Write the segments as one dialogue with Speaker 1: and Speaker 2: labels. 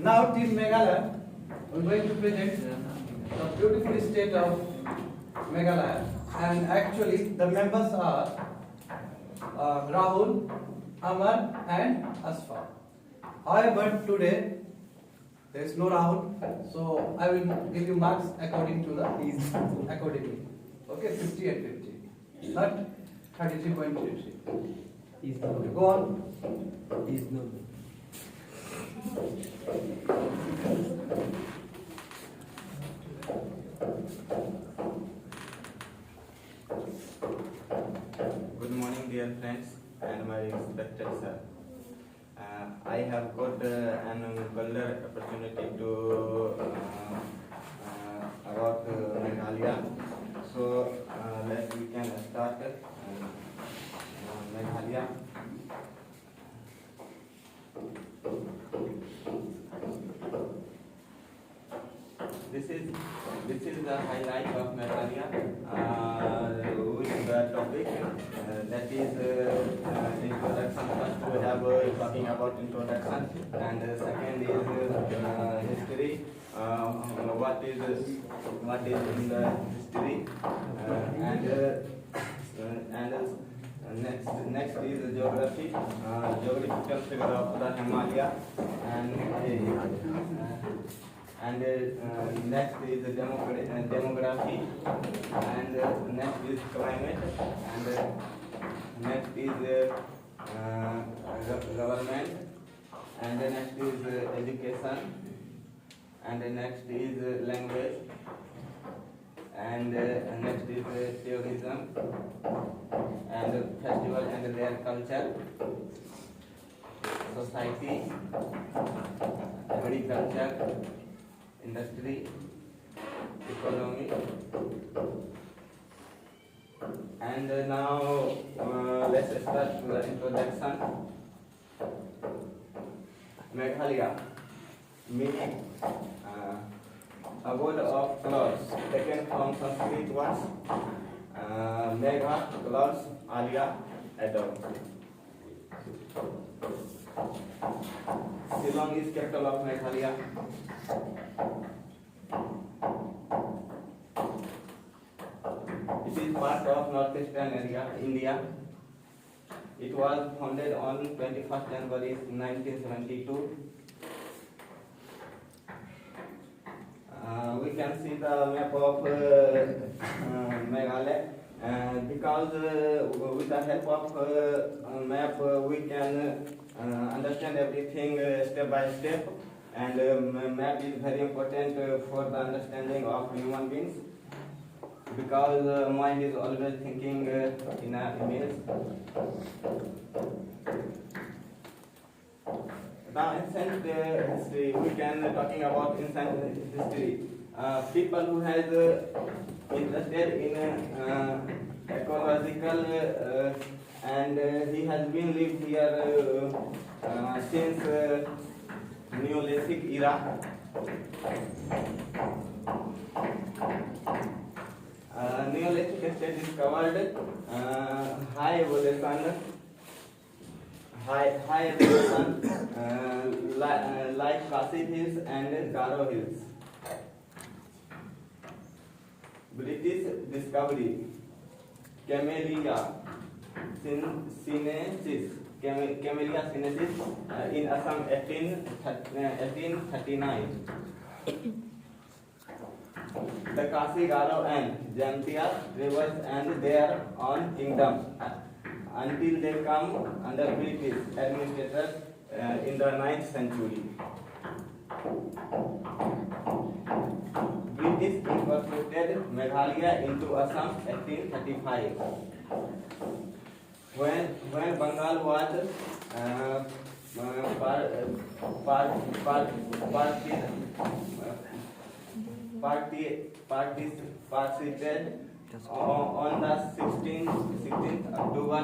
Speaker 1: Now Team Meghalaya, I'm going to present the beautiful state of Meghalaya, and actually the members are Rahul, Amar and Asfa. However, today there is no Rahul, so I will give you marks according to the accordingly. Okay, 50 and 50, not 33.33. Okay, go on.
Speaker 2: Good morning, dear friends and my respected sir. I have got an golden opportunity to about Meghalaya. So we can start Meghalaya. This is the highlight of Meghalaya with the topic that is introduction. First we have talking about introduction, and second is history. What is in the history, and next is geography, geographical figure of the Himalaya, and next is demography, and next is climate, and next is government, and next is education, and next is language, and next is tourism, and festival and their culture, society, agriculture, industry, economy, and now let's start the introduction. Meghalaya, meaning abode of clouds, taken from Sanskrit words Megha, clouds, Alaya, above. Shillong is capital of Meghalaya. It is part of northeastern area, India. It was founded on 21st January 1972. We can see the map of Meghalaya, because with the help of map we can understand everything step by step, and map is very important for the understanding of human beings, because mind is always thinking in an image. Now, ancient history, we can talking about ancient history. People who has interested in ecological and he has been lived here since Neolithic era. Neolithic state discovered high evolution, like Khasi Hills and Garo Hills. British discovery, Camellia sinensis, in Assam 1839. The Khasi, Garo and Jantia rivers and their own kingdoms until they come under British administrators in the 9th century. British incorporated Meghalaya into Assam 1835. When Bengal was partitioned on the 16th October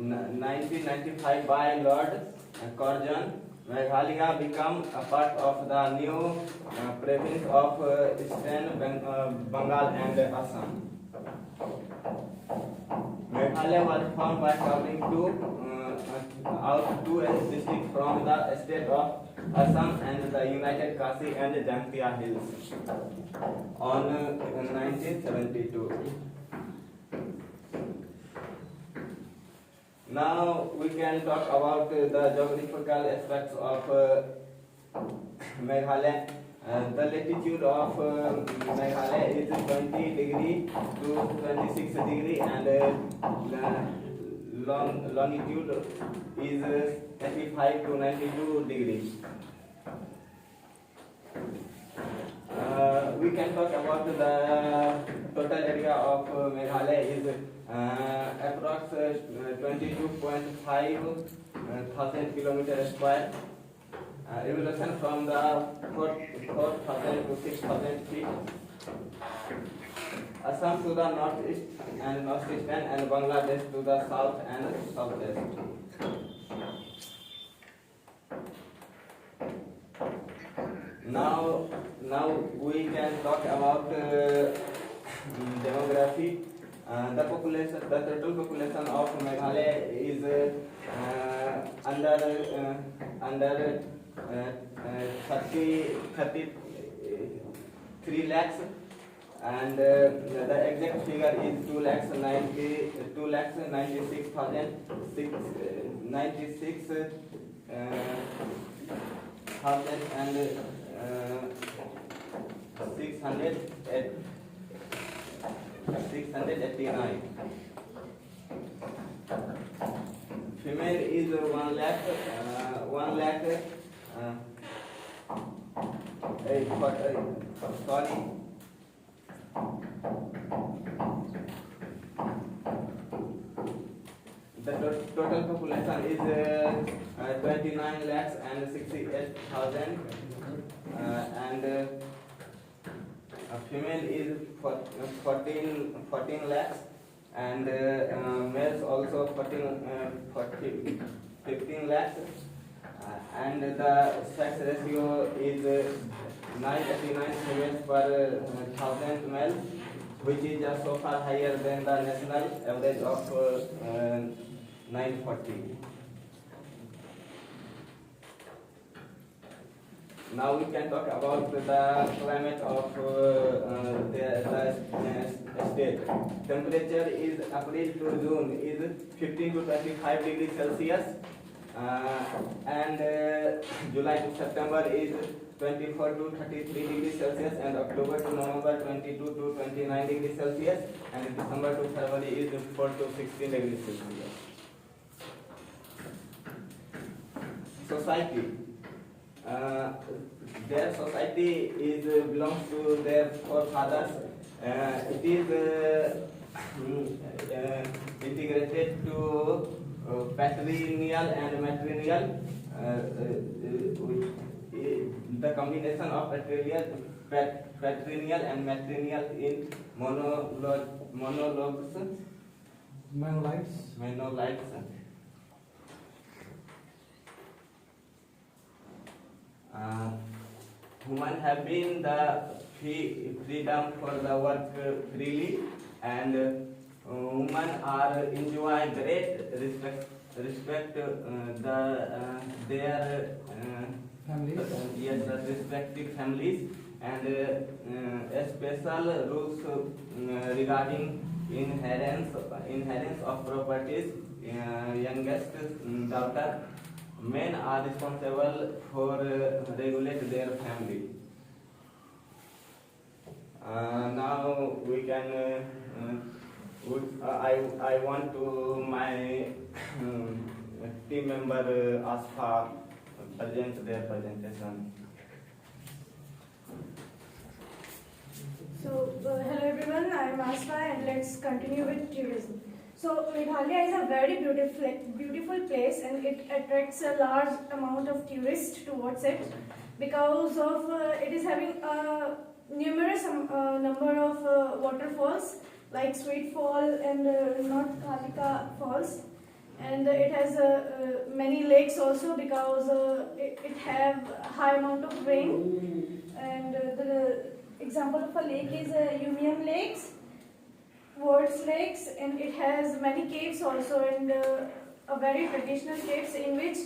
Speaker 2: 1995 by Lord Curzon, Meghalaya became a part of the new province of Eastern Bengal and Assam. Meghalaya was formed by carving out two districts from the state of Assam and the United Khasi and Jangtia Hills on 1972. Now we can talk about the geographical aspects of Meghalaya. The latitude of Meghalaya is 20 degree to 26 degree and longitude is 35 to 92 degrees. We can talk about the total area of Meghalaya is approx 22.5 thousand kilometers square. Evolution from the 4,000 to 6,000 feet. Assam to the northeast and northeastern and Bangladesh to the south and southwest. Now we can talk about demography. The total population of Meghalaya is under 33 lakhs, and the exact figure is 689. Female is 1 lakh. Sorry. The total population is 29 lakhs and 68,000, and female is 14 lakhs, and males also 15 lakhs, and the sex ratio is 989 females per 1,000 males, which is so far higher than the national average of 940. Now we can talk about the climate of the state. Temperature is April to June is 15 to 25 degrees Celsius, and July to September is 24 to 33 degrees Celsius, and October to November 22 to 29 degrees Celsius, and December to February is 4 to 16 degrees Celsius. Society. Their society is belongs to their forefathers. It is integrated to patrilineal and matrilineal. The combination of patrilineal and matrilineal in monolites. Women have been the freedom for the work freely, and women are enjoy great respect their
Speaker 1: Families.
Speaker 2: Yes, the respective families, and special rules regarding inheritance of properties. Youngest daughter. Men are responsible for regulate their family. Now we can. I want to my team member Asfa present their presentation.
Speaker 3: So, hello everyone, I am Asfa and let's continue with tourism. So, Meghalaya is a very beautiful place, and it attracts a large amount of tourists towards it because of it is having a numerous number of waterfalls like Sweet Fall and North Kalika Falls, and it has many lakes also because it have high amount of rain, and the example of a lake is Umiam Lakes, Words lakes, and it has many caves also, and a very traditional caves in which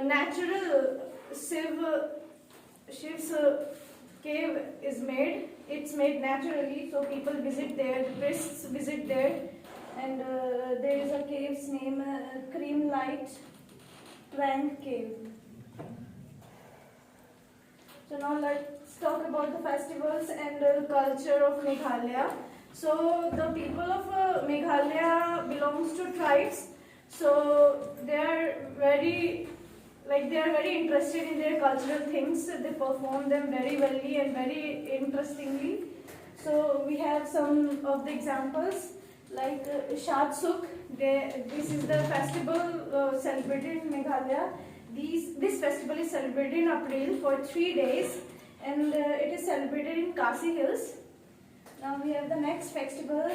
Speaker 3: natural Shiv's cave is made. It's made naturally, so people visit there, the priests visit there, and there is a cave's name, Cream Light Twang Cave. So now let's talk about the festivals and culture of Meghalaya. So the people of Meghalaya belongs to tribes. So they are very interested in their cultural things. They perform them very well and very interestingly. So we have some of the examples like Shatsuk. This is the festival celebrated in Meghalaya. This festival is celebrated in April for 3 days, and it is celebrated in Khasi Hills. Now we have the next festival,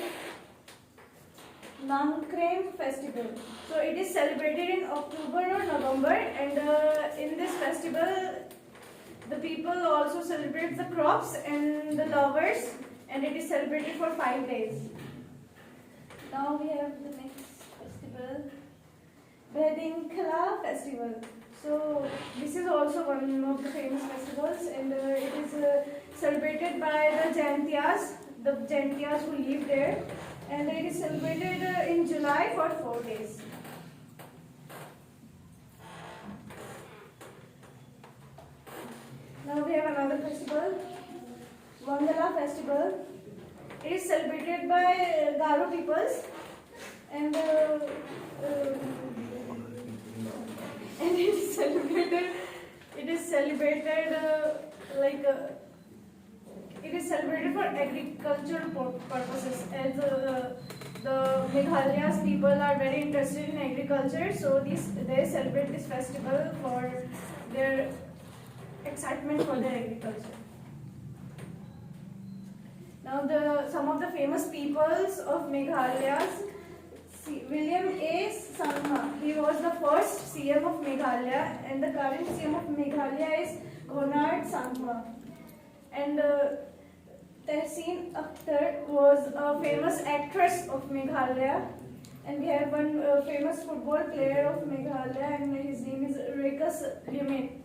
Speaker 3: Namkrem Festival. So it is celebrated in October or November, and in this festival, the people also celebrate the crops and the lovers, and it is celebrated for 5 days. Now we have the next festival, Bedinkla Festival. So this is also one of the famous festivals, and it is celebrated by the Jaintiyas who live there, and it is celebrated in July for 4 days. Now we have another festival, Wangala Festival. It is celebrated by Garo peoples, and it is celebrated for agricultural purposes, as the Meghalaya's people are very interested in agriculture, so they celebrate this festival for their excitement for their agriculture. Now some of the famous peoples of Meghalaya, William A. Sangma. He was the first CM of Meghalaya, and the current CM of Meghalaya is Konark Sangma. And Tehseen Akhtar was a famous actress of Meghalaya, and we have one famous football player of Meghalaya, and his name is Rekas Limin.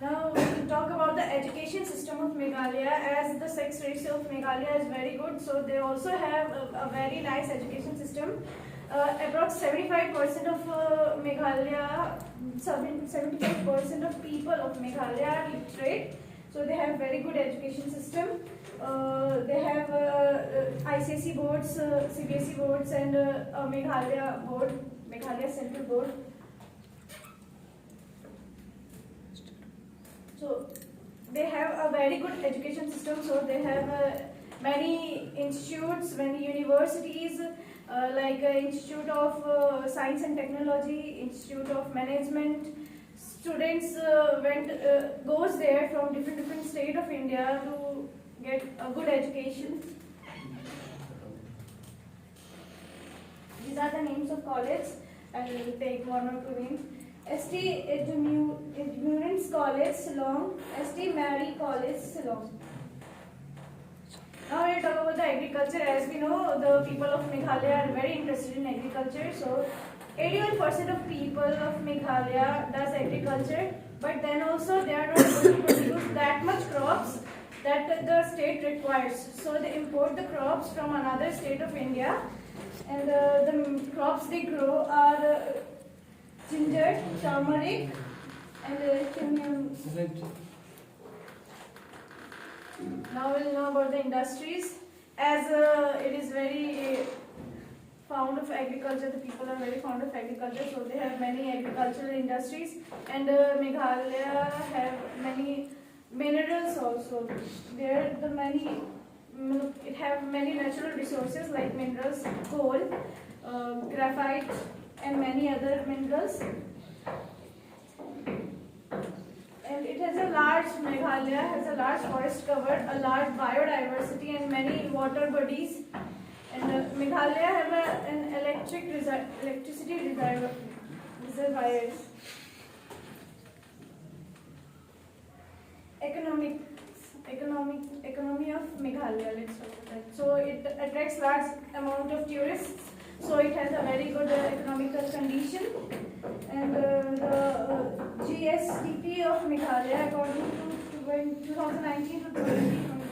Speaker 3: Now we will talk about the education system of Meghalaya, as the sex ratio of Meghalaya is very good, so they also have a very nice education system. Approx 75% of Meghalaya, 75% of people of Meghalaya are literate, so they have very good education system. They have ICSE boards, CBSE boards, and a Meghalaya board, Meghalaya Central Board. So they have a very good education system. So they have many institutes, many universities, like Institute of Science and Technology, Institute of Management. Students goes there from different states of India to get a good education. These are the names of colleges. I will take one or two names. St. Edmund's College, Ceylon, St. Mary College, Ceylon. Now we'll talk about the agriculture. As we know, the people of Meghalaya are very interested in agriculture. So 81% of people of Meghalaya does agriculture, but then also they are not able to produce that much crops that the state requires. So they import the crops from another state of India, and the crops they grow are ginger, turmeric, and cumin. Now we'll know about the industries. As it is very fond of agriculture, the people are very fond of agriculture, so they have many agricultural industries, and Meghalaya have many minerals also. It have many natural resources like minerals, coal, graphite, and many other minerals. And it has Meghalaya has a large forest cover, a large biodiversity, and many water bodies. And Meghalaya have an electricity reservoirs. Economics. economy of Meghalaya. Let's talk about that. So it attracts large amount of tourists. So it has a very good economical condition, and the GSDP of Meghalaya, according to 2019 to 2020,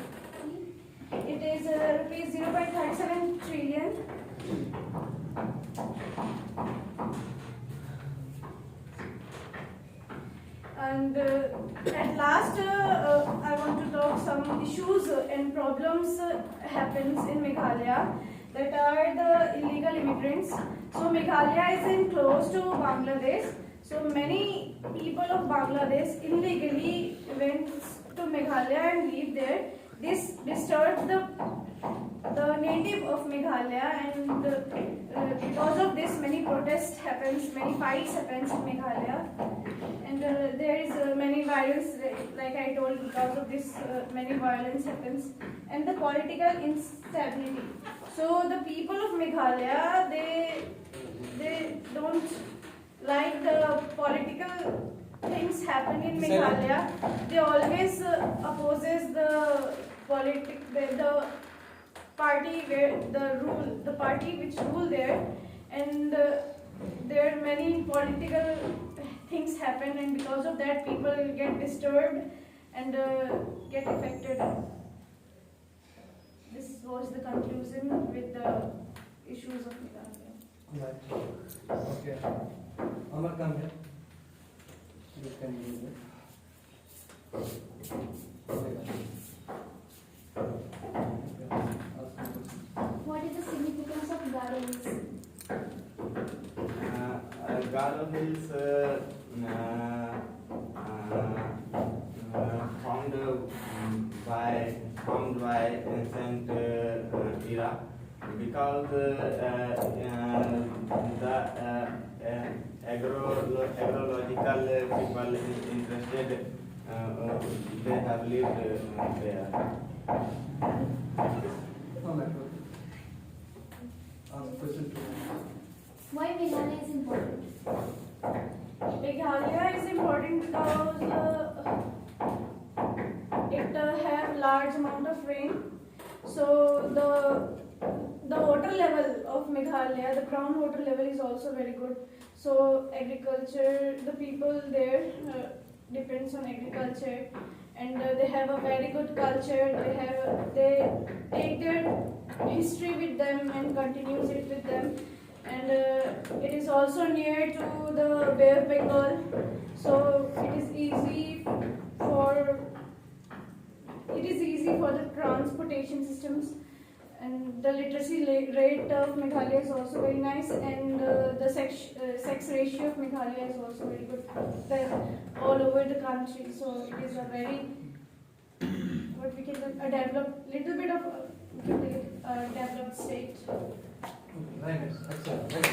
Speaker 3: it is rupees 0.37 trillion. And at last, I want to talk some issues and problems happens in Meghalaya, that are the illegal immigrants. So Meghalaya is in close to Bangladesh. So many people of Bangladesh illegally went to Meghalaya and live there. This disturbs the native of Meghalaya, and because of this many protests happens, many fights happens in Meghalaya, and there is many violence, like I told, because of this many violence happens, and the political instability. So the people of Meghalaya, they don't like the political things happen in Meghalaya. They always opposes the the party where the party which rule there, and there are many political things happen, and because of that people get disturbed and get affected. This was the conclusion with the issues of Meghalaya.
Speaker 1: Right. Okay. Amar, come here. You can use it.
Speaker 4: What is the significance of Garo Hills?
Speaker 2: Garo Hills formed by ancient era, because the agrological people interested, they have lived there.
Speaker 1: Ask question 2.
Speaker 4: Why Meghalaya is important?
Speaker 3: Meghalaya is important because it have large amount of rain. So the water level of Meghalaya, the groundwater level is also very good. So agriculture, the people there depends on agriculture, and they have a very good culture. They take their history with them and continues it with them, and it is also near to the Bay of Bengal, so it is easy for the transportation systems, and the literacy rate of Meghalaya is also very nice, and the sex ratio of Meghalaya is also very good all over the country. So it is a very what we can say, a developed state.
Speaker 1: Very nice. Excellent. Very